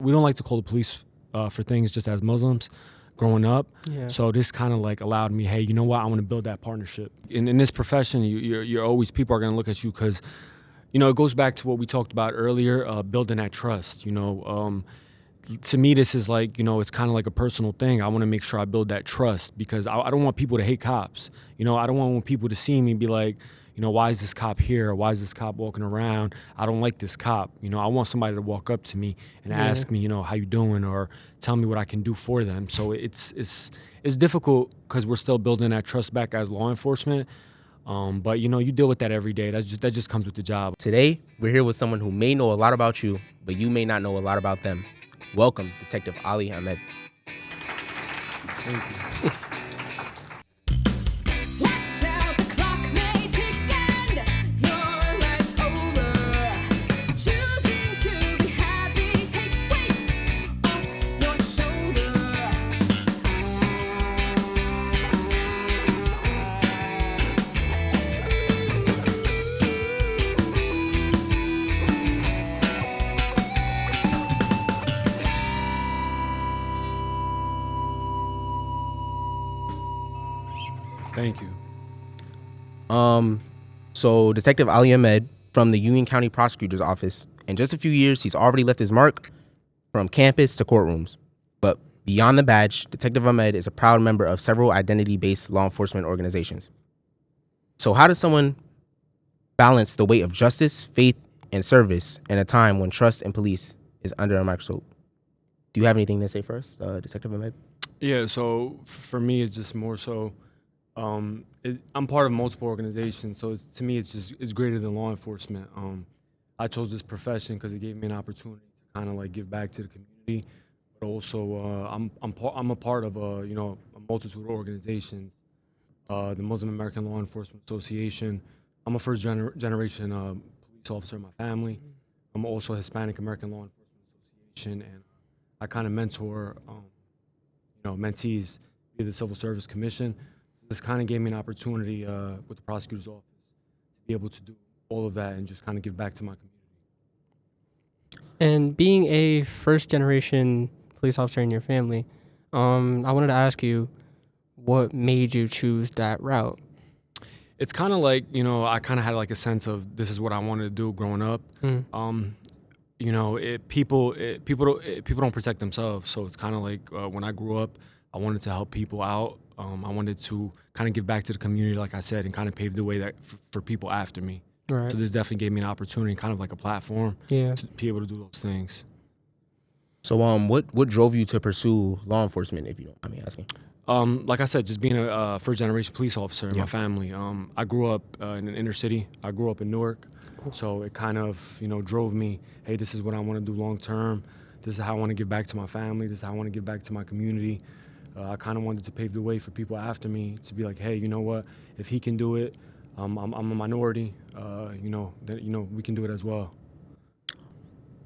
We don't like to call the police for things just as Muslims growing up. Yeah. So this kind of like allowed me, hey, you know what? I want to build that partnership. In this profession, you're always, people are going to look at you because, you know, it goes back to what we talked about earlier, building that trust. You know, to me, this is like, you know, it's kind of like a personal thing. I want to make sure I build that trust because I don't want people to hate cops. You know, I don't want people to see me and be like, you know, why is this cop here? Why is this cop walking around? I don't like this cop. You know, I want somebody to walk up to me and ask me, you know, how you doing, or tell me what I can do for them. So it's difficult because we're still building that trust back as law enforcement. But you know, you deal with that every day. That just comes with the job. Today, we're here with someone who may know a lot about you, but you may not know a lot about them. Welcome, Detective Aly Ahmed. Thank you. Watch out, the clock may tick and your life's over. Choosing to be happy takes weight off your shoulder. Thank you. So Detective Aly Ahmed from the Union County Prosecutor's Office. In just a few years, he's already left his mark from campus to courtrooms. But beyond the badge, Detective Ahmed is a proud member of several identity-based law enforcement organizations. So how does someone balance the weight of justice, faith, and service in a time when trust in police is under a microscope? Do you have anything to say first, Detective Ahmed? Yeah, so for me, it's just more so, I'm part of multiple organizations, so to me, it's greater than law enforcement. I chose this profession because it gave me an opportunity to kind of like give back to the community, but also I'm a part of you know, a multitude of organizations, the Muslim American Law Enforcement Association. I'm a first generation police officer in my family. I'm also a Hispanic American Law Enforcement Association, and I kind of mentor you know, mentees via the Civil Service Commission. This kind of gave me an opportunity with the prosecutor's office to be able to do all of that and just kind of give back to my community. And being a first-generation police officer in your family, I wanted to ask you, what made you choose that route? It's kind of like, you know, I kind of had like a sense of this is what I wanted to do growing up. You know, people don't protect themselves, so it's kind of like when I grew up, I wanted to help people out. I wanted to kind of give back to the community, like I said, and kind of pave the way that for people after me. Right. So this definitely gave me an opportunity, kind of like a platform, to be able to do those things. So what drove you to pursue law enforcement, if you don't mind me asking? Like I said, just being a first-generation police officer in my family. I grew up in an inner city. I grew up in Newark, so it kind of, you know, drove me, hey, this is what I want to do long term. This is how I want to give back to my family. This is how I want to give back to my community. I kind of wanted to pave the way for people after me to be like, hey, you know what? If he can do it, I'm a minority. You know, we can do it as well.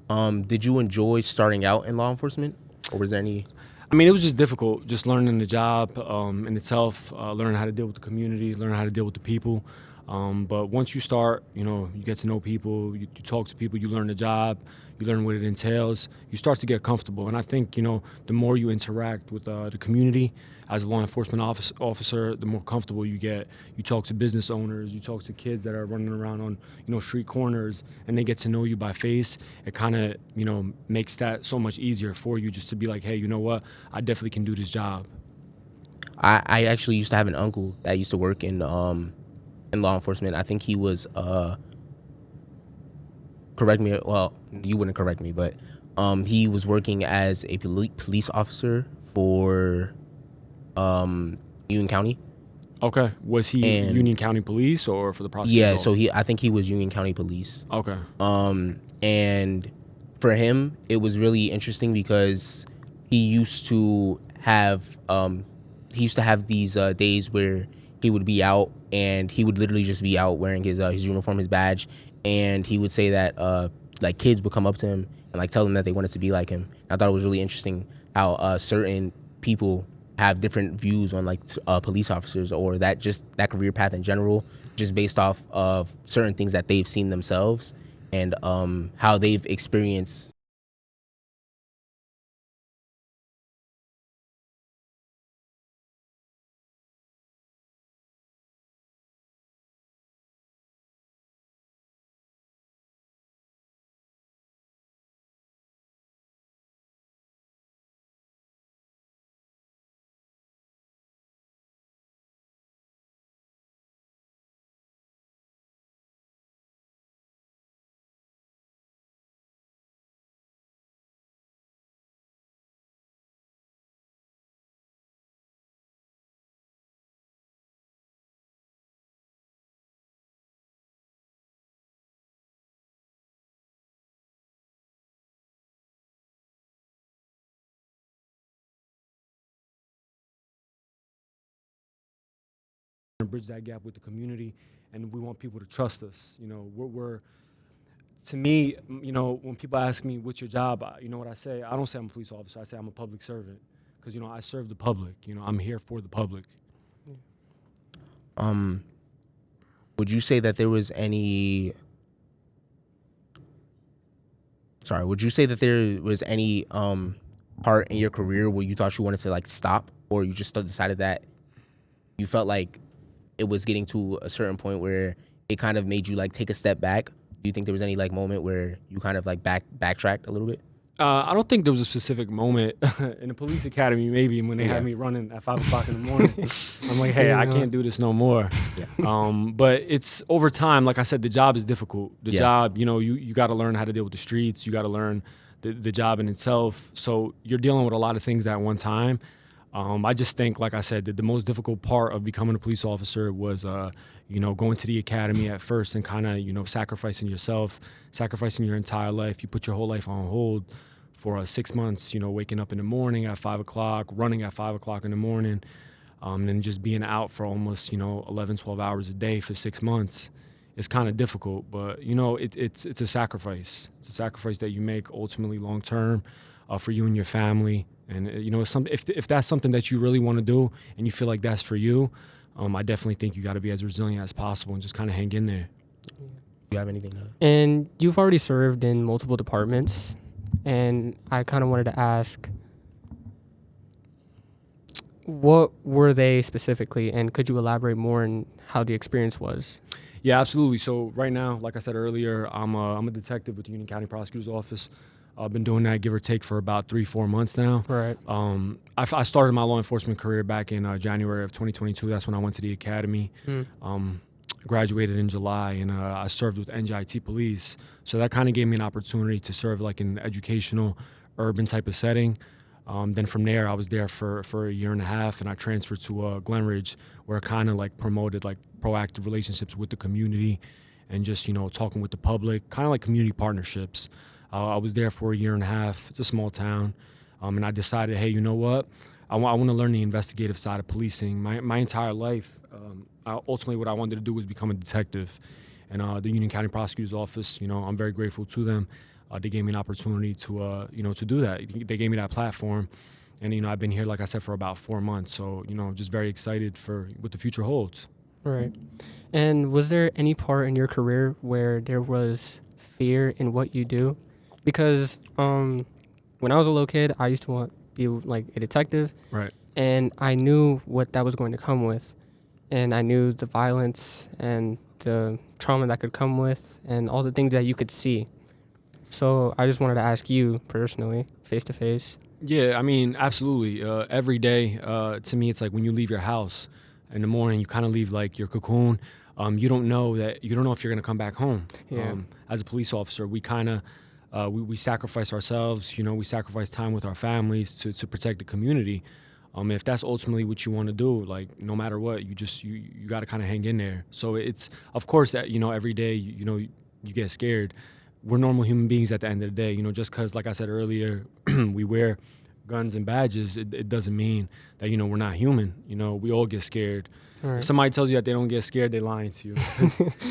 Did you enjoy starting out in law enforcement, or was there any? I mean, it was just difficult, just learning the job in itself, learning how to deal with the community, learning how to deal with the people. But once you start, you know, you get to know people, you talk to people, you learn the job, you learn what it entails, you start to get comfortable. And I think, you know, the more you interact with the community as a law enforcement officer, the more comfortable you get. You talk to business owners, you talk to kids that are running around on, you know, street corners, and they get to know you by face. It kind of, you know, makes that so much easier for you just to be like, hey, you know what, I definitely can do this job. I actually used to have an uncle that used to work in law enforcement. I think he was correct me, well, you wouldn't correct me, but he was working as a police officer for Union County. Okay. Was he Union County Police or for the prosecutor? Yeah, so I think he was Union County Police. Okay. And for him, it was really interesting because he used to have these days where he would be out, and he would literally just be out wearing his uniform, his badge, and he would say that like kids would come up to him and like tell him that they wanted to be like him. I thought it was really interesting how certain people have different views on like police officers, or that career path in general, just based off of certain things that they've seen themselves and how they've experienced to bridge that gap with the community, and we want people to trust us. You know, we're to me, you know, when people ask me what's your job, you know what I say? I don't say I'm a police officer. I say I'm a public servant because, you know, I serve the public. You know, I'm here for the public. Would you say that there was any? Sorry, would you say that there was any part in your career where you thought you wanted to like stop, or you just decided that you felt like it was getting to a certain point where it kind of made you like take a step back? Do you think there was any like moment where you kind of like backtracked a little bit? I don't think there was a specific moment in the police academy, maybe when they had me running at 5 o'clock in the morning. I'm like, hey, I can't do this no more. But it's over time, like I said, the job is difficult. The job, you know, you got to learn how to deal with the streets. You got to learn the job in itself. So you're dealing with a lot of things at one time. I just think, like I said, that the most difficult part of becoming a police officer was, you know, going to the academy at first and kind of, you know, sacrificing yourself, sacrificing your entire life. You put your whole life on hold for 6 months, you know, waking up in the morning at 5 o'clock, running at 5 o'clock in the morning, and then just being out for almost, you know, 11, 12 hours a day for 6 months. It's kind of difficult, but, you know, it's a sacrifice. It's a sacrifice that you make ultimately long term for you and your family. And, you know, if that's something that you really want to do and you feel like that's for you, I definitely think you got to be as resilient as possible and just kind of hang in there. You have anything to? And you've already served in multiple departments, and I kind of wanted to ask, what were they specifically, and could you elaborate more on how the experience was? Yeah, absolutely. So right now, like I said earlier, I'm a detective with the Union County Prosecutor's Office. I've been doing that, give or take, for about 3-4 months now. Right. I started my law enforcement career back in January of 2022. That's when I went to the academy. Graduated in July, and I served with NJIT Police. So that kind of gave me an opportunity to serve like in an educational, urban type of setting. Then from there, I was there for a year and a half, and I transferred to Glenridge, where I kind of like promoted like proactive relationships with the community and just, you know, talking with the public, kind of like community partnerships. I was there for a year and a half. It's a small town. And I decided, hey, you know what? I want to learn the investigative side of policing. My entire life, ultimately what I wanted to do was become a detective. And the Union County Prosecutor's Office, you know, I'm very grateful to them. They gave me an opportunity to, you know, to do that. They gave me that platform. And, you know, I've been here, like I said, for about 4 months. So, you know, I'm just very excited for what the future holds. Right. And was there any part in your career where there was fear in what you do? Because when I was a little kid, I used to want to be like a detective. Right. And I knew what that was going to come with. And I knew the violence and the trauma that could come with and all the things that you could see. So I just wanted to ask you personally, face to face. Yeah, I mean, absolutely. Every day, to me, it's like when you leave your house in the morning, you kind of leave like your cocoon. You don't know if you're going to come back home. Yeah. As a police officer, we kind of we sacrifice ourselves. You know, we sacrifice time with our families to protect the community. If that's ultimately what you want to do, like no matter what, you got to kind of hang in there. So it's, of course, that, you know, every day, you know, you get scared. We're normal human beings at the end of the day. You know, just because, like I said earlier, we wear guns and badges, it doesn't mean that, you know, we're not human. You know, we all get scared. Right. If somebody tells you that they don't get scared, they're lying to you.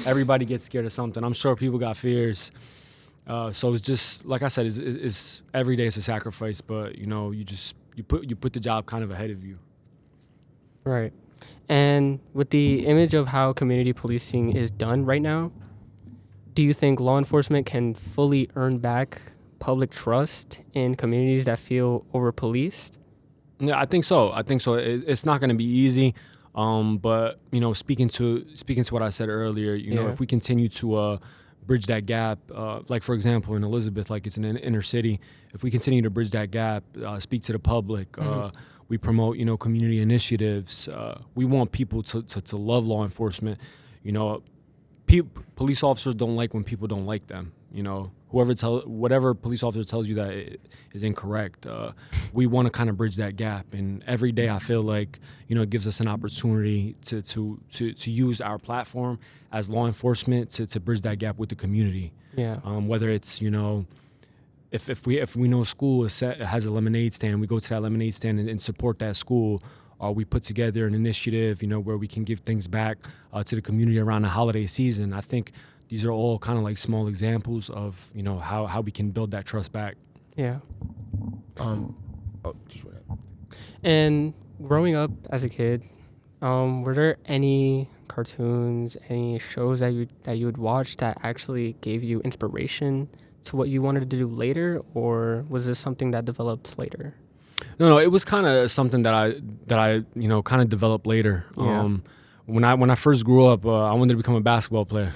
Everybody gets scared of something. I'm sure people got fears. So it's just, like I said, it's every day it's a sacrifice, but, you know, you put the job kind of ahead of you. Right. And with the image of how community policing is done right now, do you think law enforcement can fully earn back public trust in communities that feel over-policed? Yeah, I think so. It's not going to be easy, but, you know, speaking to what I said earlier, you know, if we continue to bridge that gap, like for example in Elizabeth, like it's an inner city. If we continue to bridge that gap, speak to the public, we promote, you know, community initiatives. We want people to love law enforcement. You know, police officers don't like when people don't like them. You know, whatever police officer tells you that is incorrect. We want to kind of bridge that gap, and every day I feel like, you know, it gives us an opportunity to use our platform as law enforcement to bridge that gap with the community. Yeah. Whether it's, you know, if we know school has a lemonade stand, we go to that lemonade stand and support that school. we put together an initiative, where we can give things back to the community around the holiday season. I think these are all kind of like small examples of, how we can build that trust back. Yeah. Just wanna- And growing up as a kid, were there any cartoons, any shows that you would watch that actually gave you inspiration to what you wanted to do later, or was this something that developed later? No, it was kind of something that I kind of developed later. Yeah. When I first grew up, I wanted to become a basketball player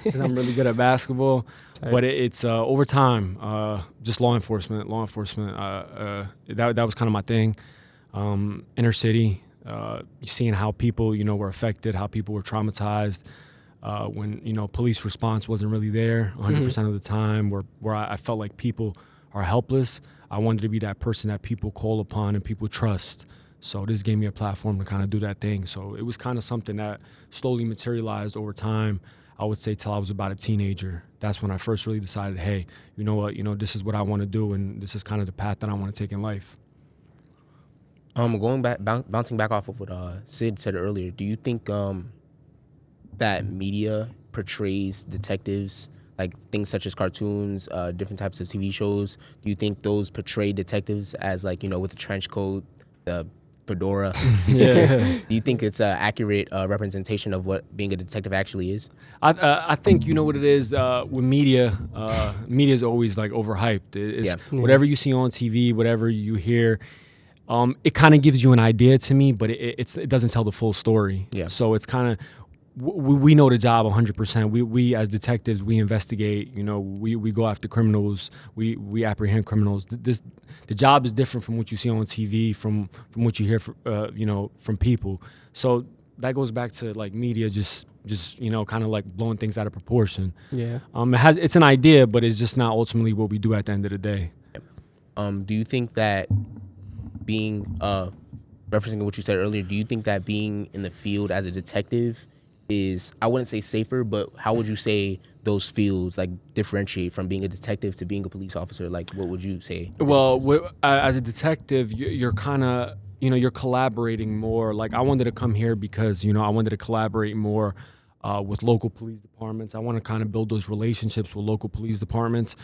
because I'm really good at basketball. Tight. But it's over time, just law enforcement. That was kind of my thing. Inner city, seeing how people were affected, how people were traumatized. When police response wasn't really there 100% of the time, where I felt like people are helpless. I wanted to be that person that people call upon and people trust. So this gave me a platform to kind of do that thing. So it was kind of something that slowly materialized over time. I would say till I was about a teenager. That's when I first really decided, hey, you know what, this is what I want to do, and this is kind of the path that I want to take in life. Going back, bouncing back off of what Sid said earlier, do you think that media portrays detectives, like things such as cartoons, different types of TV shows? Do you think those portray detectives as like, with the trench coat, the fedora? Do you think it's an accurate representation of what being a detective actually is? I think what it is with media. Media is always like overhyped. It's whatever you see on TV, whatever you hear. It kind of gives you an idea to me, but it doesn't tell the full story. Yeah. So it's kind of we know the job 100%. We as detectives, we investigate. We go after criminals. We apprehend criminals. The job is different from what you see on TV, from what you hear from people. So that goes back to like media, just kind of like blowing things out of proportion. Yeah. It's an idea, but it's just not ultimately what we do at the end of the day. Do you think that being referencing what you said earlier, do you think that being in the field as a detective is, I wouldn't say safer, but how would you say those fields like differentiate from being a detective to being a police officer? Like, what would you say? Well, as a detective, you're kind of, you're collaborating more. Like, I wanted to come here because, I wanted to collaborate more with local police departments. I want to kind of build those relationships with local police departments.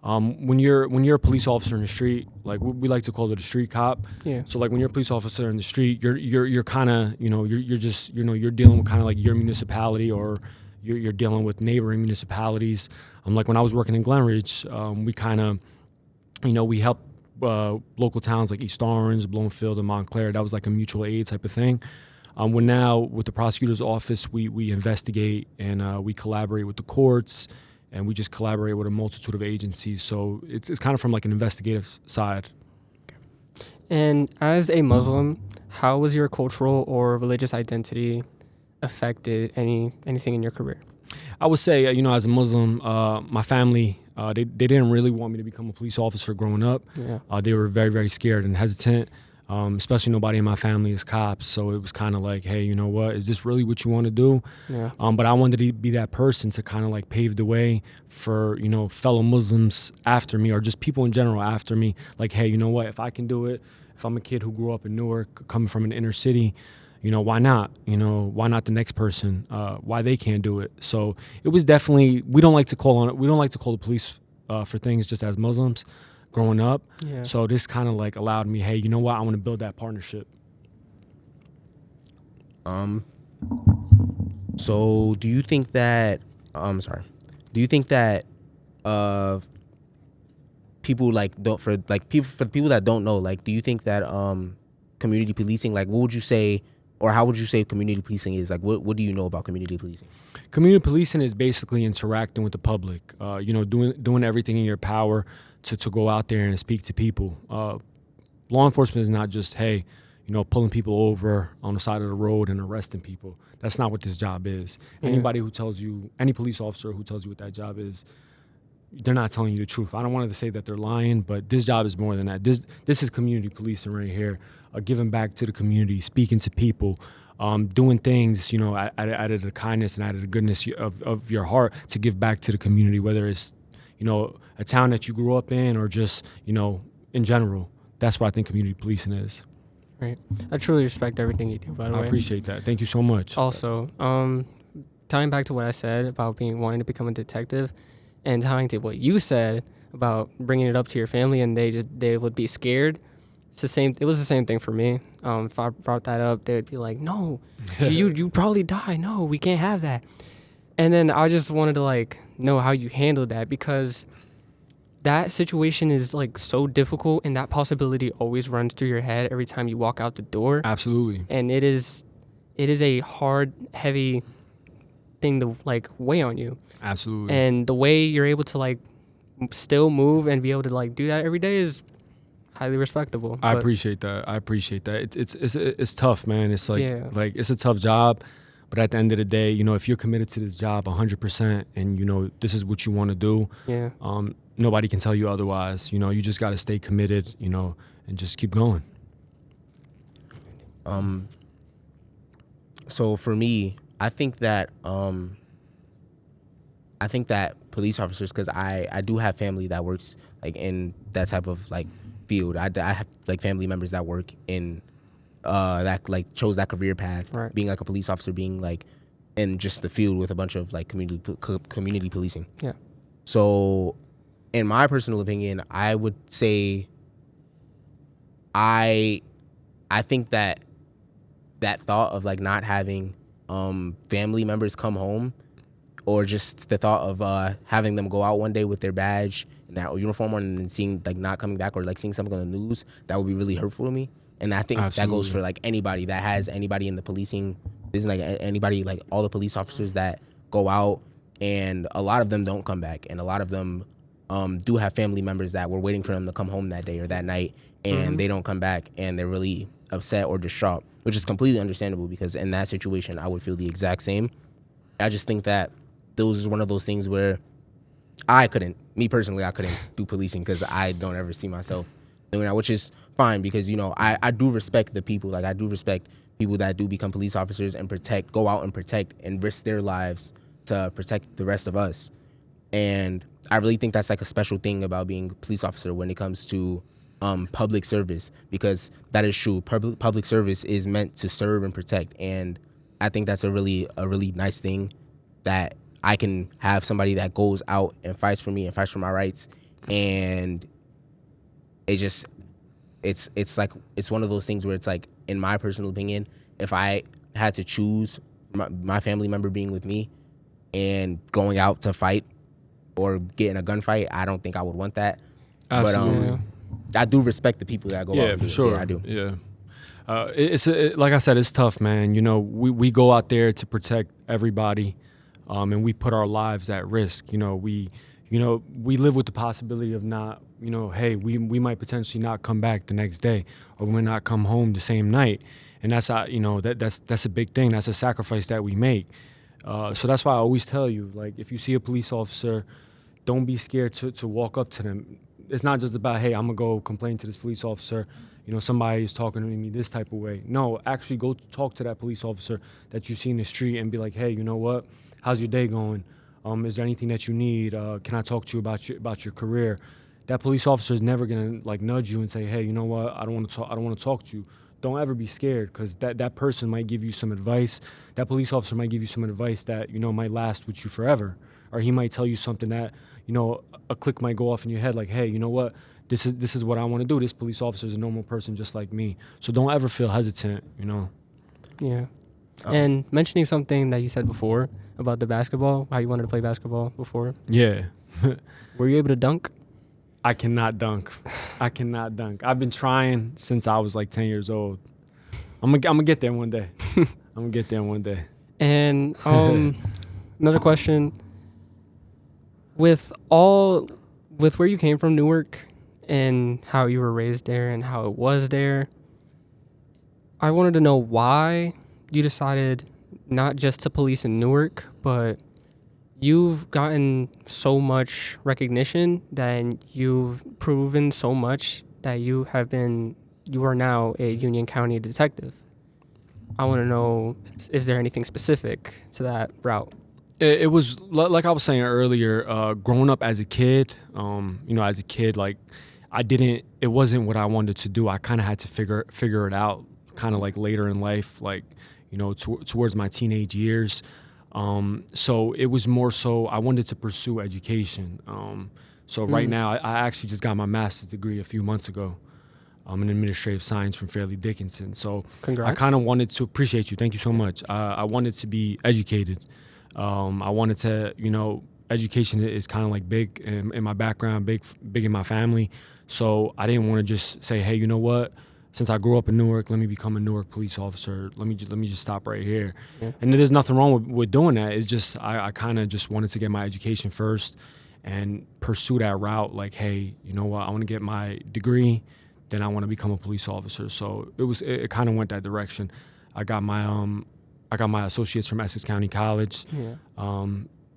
When you're a police officer in the street, like we like to call it a street cop. Yeah. So like when you're a police officer in the street, you're kind of you're just you're dealing with kind of like your municipality, or you're dealing with neighboring municipalities. Like when I was working in Glenridge, we kind of we helped local towns like East Orange, Bloomfield, and Montclair. That was like a mutual aid type of thing. When now with the prosecutor's office, we investigate and we collaborate with the courts. And we just collaborate with a multitude of agencies. So it's kind of from like an investigative side. And as a Muslim, how was your cultural or religious identity affected anything in your career? I would say, as a Muslim, my family, they didn't really want me to become a police officer growing up. Yeah. They were very, very scared and hesitant. Especially nobody in my family is cops. So it was kind of like, hey, you know what? Is this really what you want to do? Yeah. But I wanted to be that person to kind of like pave the way for, fellow Muslims after me, or just people in general after me. Like, hey, you know what? If I can do it, if I'm a kid who grew up in Newark, coming from an inner city, why not? Why not the next person? Why they can't do it? So it was definitely, we don't like to call the police for things just as Muslims growing up. Yeah. So this kind of like allowed me, hey, you know what? I want to build that partnership. So do you think that people like don't, for the people that don't know, like, do you think that community policing, like, what would you say, or how would you say community policing is? Like, what do you know about community policing? Community policing is basically interacting with the public, doing everything in your power to go out there and speak to people. Law enforcement is not just, hey, pulling people over on the side of the road and arresting people. That's not what this job is. Yeah. Any police officer who tells you what that job is, they're not telling you the truth. I don't want to say that they're lying, but this job is more than that. This is community policing right here, giving back to the community, speaking to people, doing things, out of the kindness and out of the goodness of your heart to give back to the community, whether it's, a town that you grew up in or just, in general. That's what I think community policing is. Right. I truly respect everything you do, by the I way. appreciate that. Thank you so much. Also, tying back to what I said about wanting to become a detective, and tying to what you said about bringing it up to your family and they would be scared. It's the same. It was the same thing for me. If I brought that up, they would be like, "No, you probably die. No, we can't have that." And then I just wanted to like know how you handled that, because that situation is like so difficult, and that possibility always runs through your head every time you walk out the door. Absolutely. And it is a hard, heavy thing to like weigh on you. Absolutely. And the way you're able to like still move and be able to like do that every day is highly respectable. I But appreciate that. I appreciate that. It's tough, man. It's like Yeah. like it's a tough job, but at the end of the day, you know, if you're committed to this job 100% and you know this is what you want to do, yeah, nobody can tell you otherwise. You know, you just got to stay committed, you know, and just keep going. So for me, I think that police officers, because I do have family that works like in that type of like field. I have like family members that work in that like chose that career path, Right. being like a police officer, being like in just the field with a bunch of like community policing. yeah, So, in my personal opinion, I would say I think that thought of like not having family members come home, or just the thought of having them go out one day with their badge and that uniform on and then seeing like not coming back, or like seeing something on the news, that would be really hurtful to me. And I think that goes Absolutely. for like anybody that has anybody in the policing business, like anybody, like all the police officers that go out, and a lot of them don't come back, and a lot of them do have family members that were waiting for them to come home that day or that night, and they don't come back, and they're really upset or distraught, which is completely understandable, because in that situation I would feel the exact same. I just think that those is one of those things where I couldn't do policing, because I don't ever see myself doing that, which is fine, because you know I do respect the people, like I do respect people that do become police officers and go out and protect and risk their lives to protect the rest of us. And I really think that's like a special thing about being a police officer when it comes to public service, because that is true. Public service is meant to serve and protect, and I think that's a really nice thing, that I can have somebody that goes out and fights for me and fights for my rights. And it's one of those things where it's like, in my personal opinion, if I had to choose my family member being with me and going out to fight or get in a gunfight, I don't think I would want that. Absolutely. But I do respect the people that go out. Yeah, and for do it. sure. Yeah, I do. Yeah. Like I said, it's tough, man. You know, we go out there to protect everybody, and we put our lives at risk. You know, we live with the possibility of not, you know, hey, we might potentially not come back the next day, or we might not come home the same night, and that's that's a big thing. That's a sacrifice that we make. So that's why I always tell you, like, if you see a police officer, don't be scared to walk up to them. It's not just about, hey, I'm gonna go complain to this police officer, you know, somebody is talking to me this type of way. No, actually go talk to that police officer that you see in the street and be like, hey, you know what? How's your day going? Is there anything that you need? Can I talk to you about your career? That police officer is never gonna like nudge you and say, hey, you know what? I don't want to talk to you. Don't ever be scared, because that person might give you some advice. That police officer might give you some advice that, you know, might last with you forever. Or he might tell you something that, you know, a click might go off in your head, like, hey, you know what? This is what I want to do. This police officer is a normal person just like me. So don't ever feel hesitant, you know. yeah. And mentioning something that you said before about the basketball, how you wanted to play basketball before. Yeah. Were you able to dunk? I cannot dunk. I've been trying since I was like 10 years old. I'm gonna get there one day. And another question. With where you came from, Newark, and how you were raised there and how it was there, I wanted to know why you decided not just to police in Newark, but you've gotten so much recognition, that you've proven so much that you are now a Union County detective. I want to know, is there anything specific to that route? It was like I was saying earlier, growing up as a kid, like it wasn't what I wanted to do. I kind of had to figure it out kind of like later in life, like, you know, towards my teenage years. So it was more so I wanted to pursue education. So right now, I actually just got my master's degree a few months ago. In administrative science from Fairleigh Dickinson. So Congrats. I kind of wanted to appreciate you. Thank you so much. I wanted to be educated. I wanted to, you know, education is kind of like big in my background, big in my family. So I didn't want to just say, hey, you know what? Since I grew up in Newark, let me become a Newark police officer. Let me just stop right here. Yeah. And there's nothing wrong with doing that. It's just I kind of just wanted to get my education first and pursue that route. Like, hey, you know what? I want to get my degree. Then I want to become a police officer. So it kind of went that direction. I got my associates from Essex County College. Yeah.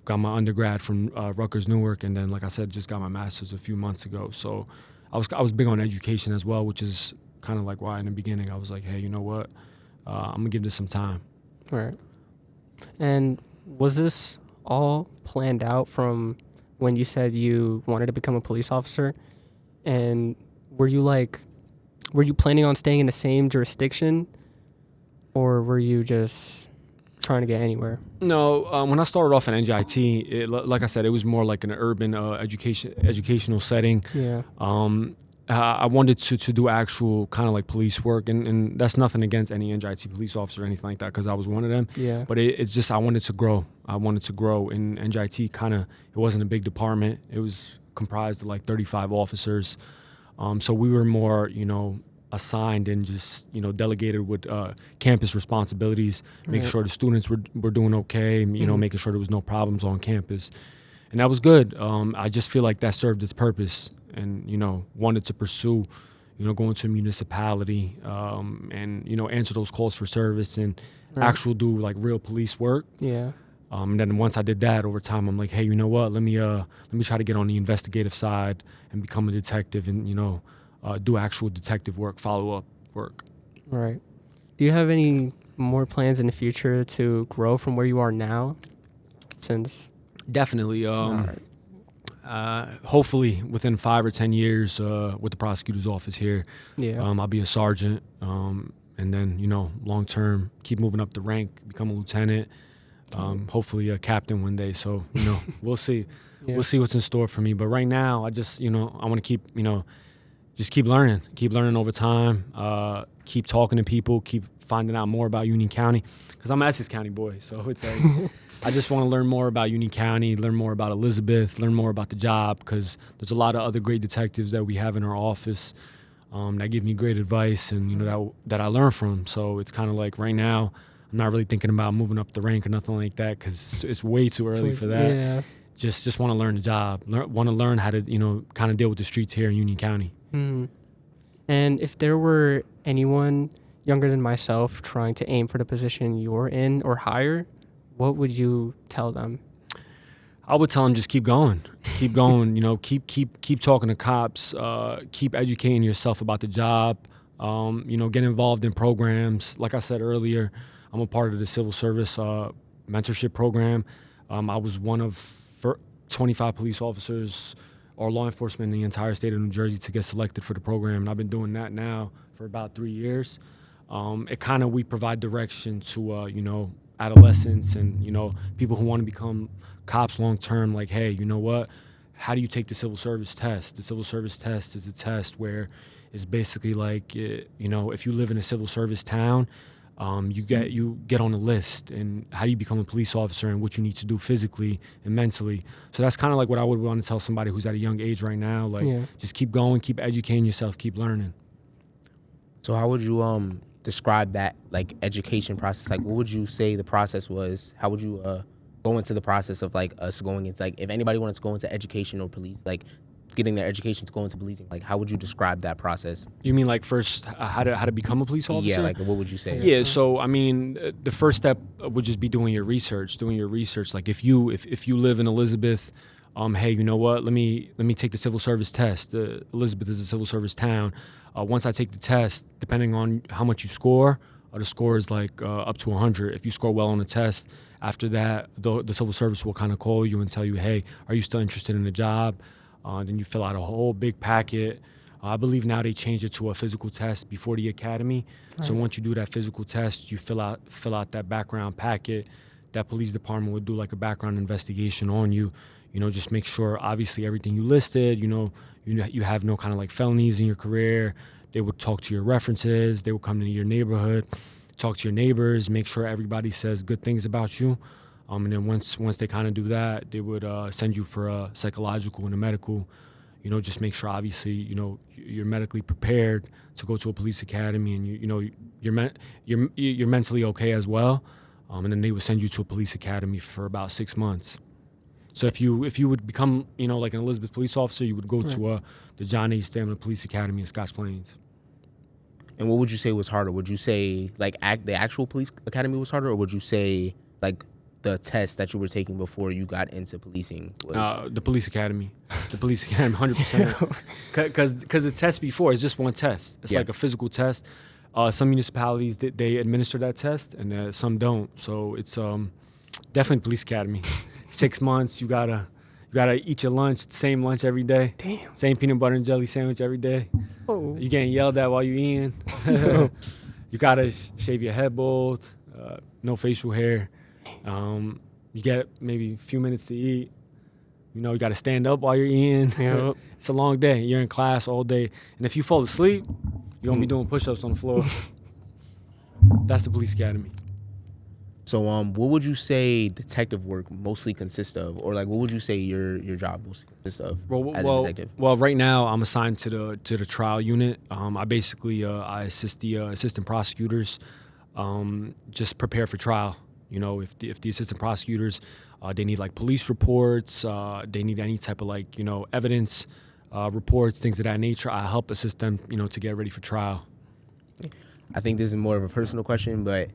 Got my undergrad from Rutgers Newark, and then, like I said, just got my master's a few months ago. So I was big on education as well, which is kind of like why in the beginning I was like, hey, you know what? I'm gonna give this some time. Right. And was this all planned out from when you said you wanted to become a police officer? And were you planning on staying in the same jurisdiction, or were you just trying to get anywhere? No, when I started off at NJIT, like I said, it was more like an urban educational setting. Yeah. I wanted to do actual kind of like police work, and that's nothing against any NJIT police officer or anything like that, because I was one of them. Yeah. But it's just I wanted to grow. I wanted to grow. In NJIT, kind of, it wasn't a big department. It was comprised of like 35 officers. So we were more, you know, assigned and just, you know, delegated with campus responsibilities, making Right. sure the students were doing okay, you know, making sure there was no problems on campus. And that was good. I just feel like that served its purpose, and, you know, wanted to pursue, you know, going to a municipality and, you know, answer those calls for service and Right. actual do like real police work. Yeah. And then once I did that, over time, I'm like, hey, you know what? Let me try to get on the investigative side and become a detective, and, you know, do actual detective work, follow up work. Right. Do you have any more plans in the future to grow from where you are now? Since Definitely. Alright. Hopefully within 5 or 10 years, with the prosecutor's office here, yeah. I'll be a sergeant, and then, you know, long term, keep moving up the rank, become a lieutenant, hopefully a captain one day. So, you know, we'll see. Yeah. We'll see what's in store for me. But right now, I just, you know, I want to keep, you know, just keep learning over time, keep talking to people, keep finding out more about Union County, because I'm an Essex County boy. So it's like, I just want to learn more about Union County, learn more about Elizabeth, learn more about the job, because there's a lot of other great detectives that we have in our office that give me great advice, and, you know, that I learn from. So it's kind of like right now, I'm not really thinking about moving up the rank or nothing like that, because it's way too early for that. Yeah. Just want to learn the job, want to learn how to, you know, kind of deal with the streets here in Union County. Mm. And if there were anyone younger than myself trying to aim for the position you're in or higher, what would you tell them? I would tell them just keep going, you know, keep talking to cops, keep educating yourself about the job, you know, get involved in programs. Like I said earlier, I'm a part of the civil service mentorship program. I was one of 25 police officers or law enforcement in the entire state of New Jersey to get selected for the program, and I've been doing that now for about 3 years. We provide direction to, you know, adolescents and, you know, people who want to become cops long term. Like, hey, you know what? How do you take the civil service test? The civil service test is a test where it's basically like, you know, if you live in a civil service town, you get on a list, and how do you become a police officer and what you need to do physically and mentally. So that's kind of like what I would want to tell somebody who's at a young age right now. Like, just keep going, keep educating yourself, keep learning. So how would you describe that, like, education process? Like, what would you say the process was? How would you go into the process of, like, us going into, like, if anybody wanted to go into education or police, like, getting their education to go into policing, like, how would you describe that process? You mean like first how to become a police officer? Yeah, like, what would you say? Yeah, so I mean, the first step would just be doing your research. Like, if you live in Elizabeth, hey, you know what? Let me take the civil service test. Elizabeth is a civil service town. Once I take the test, depending on how much you score, the score is like up to 100. If you score well on the test, after that, the civil service will kind of call you and tell you, hey, are you still interested in the job? Then you fill out a whole big packet. I believe now they changed it to a physical test before the academy. So Right. once you do that physical test, you fill out that background packet. That police department would do like a background investigation on you. You know, just make sure obviously everything you listed. You have no kind of like felonies in your career. They would talk to your references. They would come into your neighborhood, talk to your neighbors, make sure everybody says good things about you. And then once they kind of do that, they would send you for a psychological and a medical. You know, just make sure obviously you're medically prepared to go to a police academy, and you're mentally okay as well. And then they would send you to a police academy for about 6 months. So if you would become like an Elizabeth police officer, you would go to the John H. Stamina Police Academy in Scotch Plains. And what would you say was harder? Would you say like the actual police academy was harder, or would you say like the test that you were taking before you got into policing was? The police academy, 100%. Because the test before is just one test. It's Yeah. like a physical test. Some municipalities they administer that test, and some don't. So it's definitely police academy. 6 months, you gotta eat your lunch, same lunch every day. Damn. Same peanut butter and jelly sandwich every day. Oh. You getting yelled at while you're eating. You gotta shave your head bald. No facial hair. You get maybe a few minutes to eat. You gotta stand up while you're eating. Yep. It's a long day. You're in class all day, and if you fall asleep, you're gonna be doing push-ups on the floor. That's the police academy. So what would you say detective work mostly consists of, or like what would you say your job mostly consists of as a detective? Well, right now I'm assigned to the trial unit. I basically I assist the assistant prosecutors, just prepare for trial. If the assistant prosecutors they need like police reports, they need any type of like evidence reports, things of that nature. I help assist them to get ready for trial. I think this is more of a personal question, but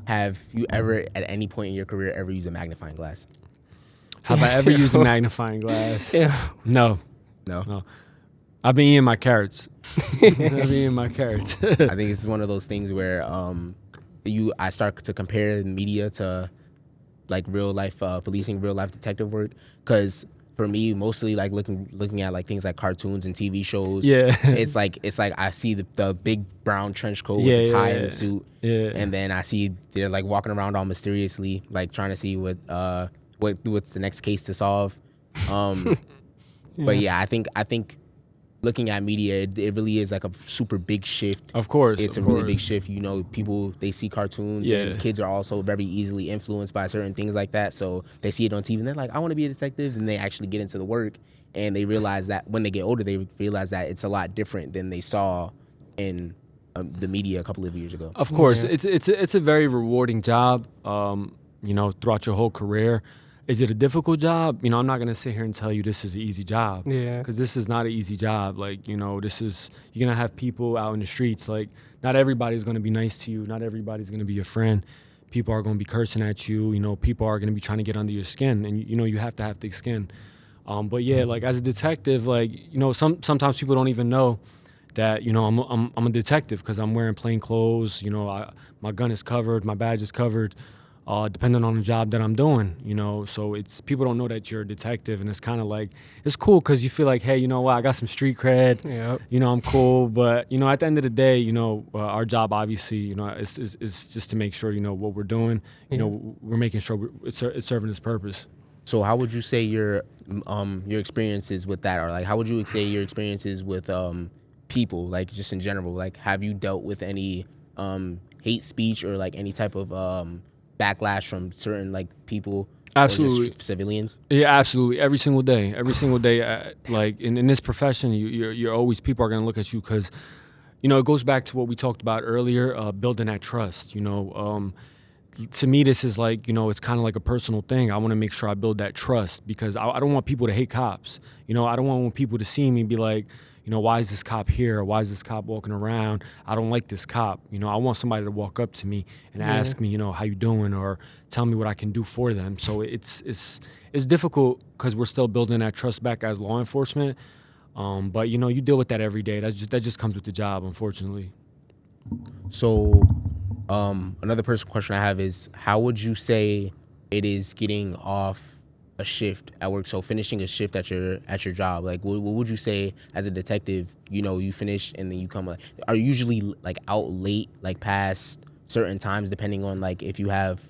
have you ever at any point in your career ever used a magnifying glass? Have I ever used a magnifying glass? Yeah. No. No. I've been eating my carrots. I think it's one of those things where I start to compare media to like real life policing, real life detective work, because for me, mostly like looking at like things like cartoons and TV shows. Yeah. It's like I see the big brown trench coat with the tie and the suit, and then I see they're like walking around all mysteriously, like trying to see what's the next case to solve. But yeah, I think looking at media, it really is like a super big shift. Of course. It's of a really course. big shift. People, they see cartoons, and kids are also very easily influenced by certain things like that. So they see it on TV and they're like, I want to be a detective. And they actually get into the work, and they realize that when they get older, they realize that it's a lot different than they saw in the media a couple of years ago. Of course. Yeah. It's a very rewarding job, throughout your whole career. Is it a difficult job? I'm not going to sit here and tell you this is an easy job. Yeah. Because this is not an easy job. Like, you're going to have people out in the streets. Like, not everybody's going to be nice to you. Not everybody's going to be your friend. People are going to be cursing at you. People are going to be trying to get under your skin. And, you have to have thick skin. But, yeah, like, as a detective, like, sometimes people don't even know that, I'm a detective because I'm wearing plain clothes. My gun is covered. My badge is covered. Depending on the job that I'm doing, so it's people don't know that you're a detective, and it's kind of like it's cool because you feel like, hey, you know what, I got some street cred, Yep. I'm cool, but at the end of the day, our job obviously, is just to make sure what we're doing, we're making sure it's serving its purpose. So how would you say your experiences with that are? Like, how would you say your experiences with people, like just in general? Like, have you dealt with any hate speech or like any type of backlash from certain like people? Absolutely. Or just civilians? Yeah, absolutely. Every single day, like in this profession, you're always, people are going to look at you because, it goes back to what we talked about earlier, building that trust. To me, this is like, it's kind of like a personal thing. I want to make sure I build that trust because I don't want people to hate cops. I don't want people to see me and be like, why is this cop here? Or why is this cop walking around? I don't like this cop. I want somebody to walk up to me and ask me, how you doing, or tell me what I can do for them. So it's difficult because we're still building that trust back as law enforcement. But you deal with that every day. That just comes with the job, unfortunately. So another personal question I have is, how would you say it is getting off a shift at work, so finishing a shift at your job, like what would you say as a detective, you finish and then you come, are you usually like out late, like past certain times, depending on like if you have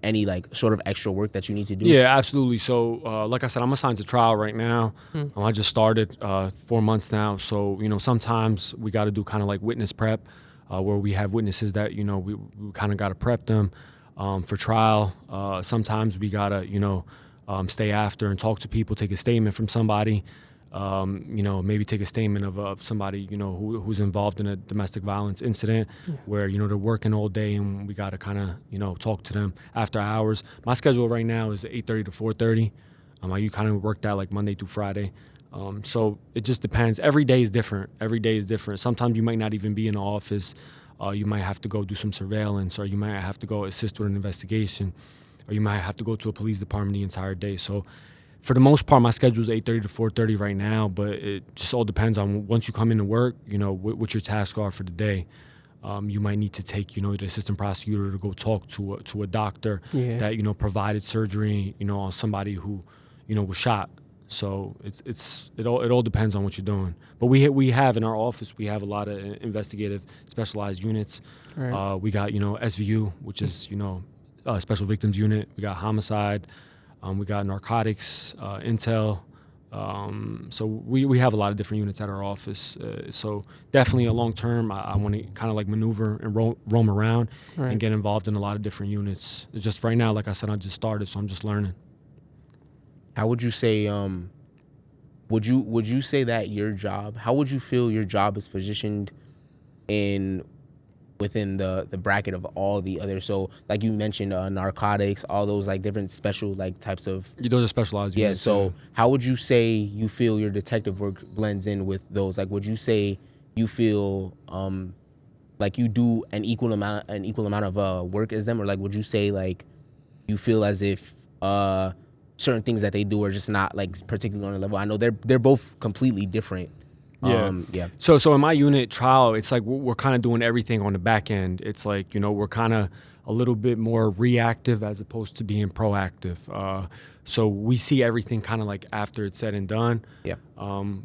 any like sort of extra work that you need to do? Yeah, absolutely. So, like I said, I'm assigned to trial right now. I just started 4 months now. So, sometimes we got to do kind of like witness prep, where we have witnesses that, we kind of got to prep them for trial. Sometimes we got to, stay after and talk to people, take a statement from somebody. Maybe take a statement of somebody, who's involved in a domestic violence incident where, they're working all day and we got to kind of, talk to them after hours. My schedule right now is 8:30 to 4:30. You kind of work that like Monday through Friday. So it just depends. Every day is different. Sometimes you might not even be in the office. You might have to go do some surveillance, or you might have to go assist with an investigation, or you might have to go to a police department the entire day. So for the most part, my schedule is 8:30 to 4:30 right now, but it just all depends on once you come into work, what your tasks are for the day. You might need to take, the assistant prosecutor to go talk to a doctor that, provided surgery, on somebody who, was shot. So it all depends on what you're doing. But we have in our office, we have a lot of investigative specialized units. Right. We got, SVU, which is, special victims unit. We got homicide. We got narcotics, intel. So we have a lot of different units at our office. So definitely a long term, I want to kind of like maneuver and roam around and get involved in a lot of different units. It's just right now, like I said, I just started, so I'm just learning. How would you say, would you say that your job, how would you feel your job is positioned within the bracket of all the other, so like you mentioned, narcotics, all those like different special like types of, Those are specialized units. so how would you say you feel your detective work blends in with those? Like, would you say you feel like you do an equal amount of work as them, or like would you say like you feel as if certain things that they do are just not like particularly on a level? I know they're both completely different. So in my unit trial, it's like we're kind of doing everything on the back end. It's like, we're kind of a little bit more reactive as opposed to being proactive. So we see everything kind of like after it's said and done.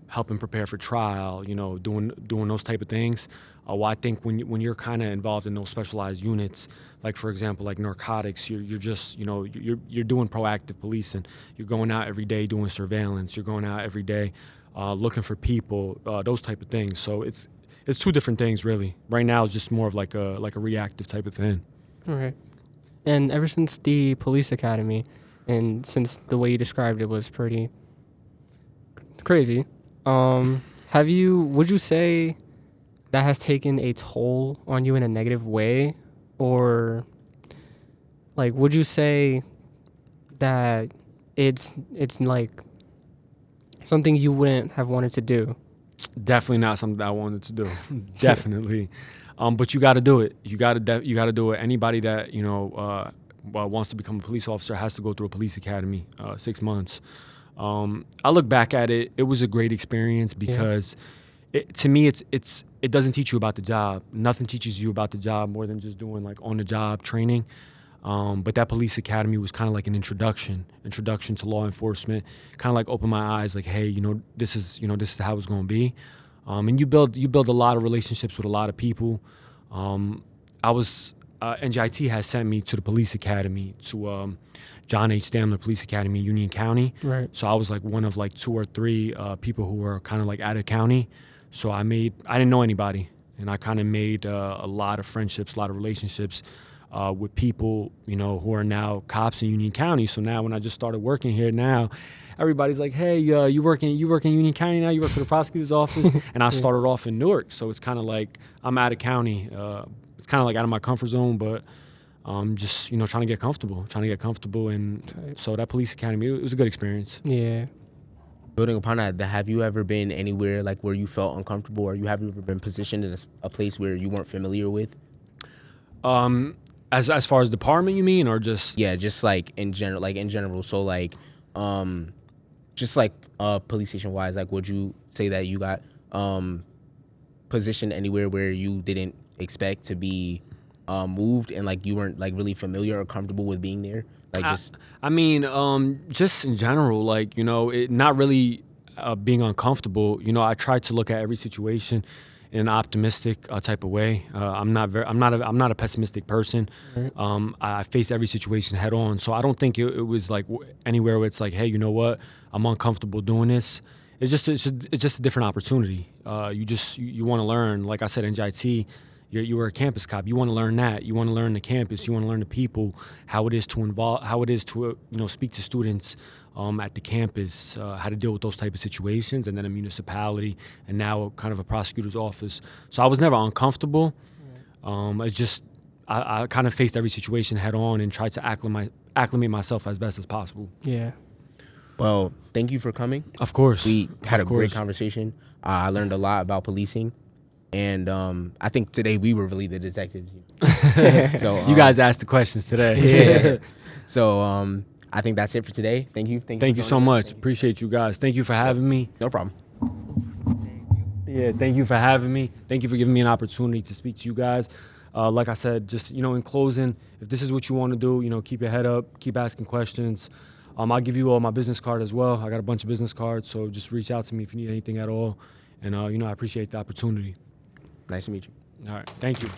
Helping prepare for trial, doing those type of things. Well, I think when you're kind of involved in those specialized units, like for example, like narcotics, you're just, you're doing proactive policing. You're going out every day doing surveillance. You're going out every day looking for people, those type of things. So it's two different things, really. Right now, it's just more of like a reactive type of thing. Okay. And ever since the police academy, and since the way you described it was pretty crazy, would you say that has taken a toll on you in a negative way, or like would you say that it's like something you wouldn't have wanted to do? Definitely not something that I wanted to do. Definitely. But you got to do it. You got to do it. Anybody that, wants to become a police officer has to go through a police academy, 6 months. I look back at it. It was a great experience because to me, it doesn't teach you about the job. Nothing teaches you about the job more than just doing like on the job training. But that police academy was kind of like an introduction to law enforcement, kind of like opened my eyes, like, hey, this is how it's going to be. And you build a lot of relationships with a lot of people. NJIT has sent me to the police academy, to John H. Stamler Police Academy in Union County. Right. So I was like one of like 2 or 3 people who were kind of like out of county. So I didn't know anybody, and I kind of made a lot of friendships, a lot of relationships with people, who are now cops in Union County. So now when I just started working here now, everybody's like, hey, you work in Union County now? You work for the prosecutor's office? And I started off in Newark. So it's kind of like I'm out of county. It's kind of like out of my comfort zone, but just, trying to get comfortable. And so that police academy, it was a good experience. Yeah. Building upon that, have you ever been anywhere like where you felt uncomfortable, or have you ever been positioned in a place where you weren't familiar with? As far as department, you mean, or just? Yeah, just like in general. So like, just like police station wise, like would you say that you got positioned anywhere where you didn't expect to be moved, and like you weren't like really familiar or comfortable with being there? Like just I mean, just in general, like, you know, not really being uncomfortable. You know, I try to look at every situation in an optimistic type of way. I'm not a pessimistic person. I face every situation head on. So I don't think it was like anywhere where it's like, hey, you know what, I'm uncomfortable doing this. It's just a different opportunity. You want to learn. Like I said, in JIT, you were a campus cop. You want to learn that. You want to learn the campus. You want to learn the people, how it is to speak to students at the campus, how to deal with those type of situations, and then a municipality, and now kind of a prosecutor's office. So I was never uncomfortable. It's just I kind of faced every situation head on and tried to acclimate myself as best as possible. Yeah. well, thank you for coming. Of course. We had Of a great course. conversation. I learned a lot about policing, and I think today we were really the detectives. So You guys asked the questions today. yeah. So I think that's it for today. Thank you. Thank you for so joining us. much. Thank you. Appreciate you guys. Thank you for having me. No problem. Yeah, thank you for having me. Thank you for giving me an opportunity to speak to you guys. Like I said, just, you know, in closing, if this is what you want to do, you know, keep your head up, keep asking questions. I'll give you all my business card as well. I got a bunch of business cards, so just reach out to me if you need anything at all. And, you know, I appreciate the opportunity. Nice to meet you. All right, thank you.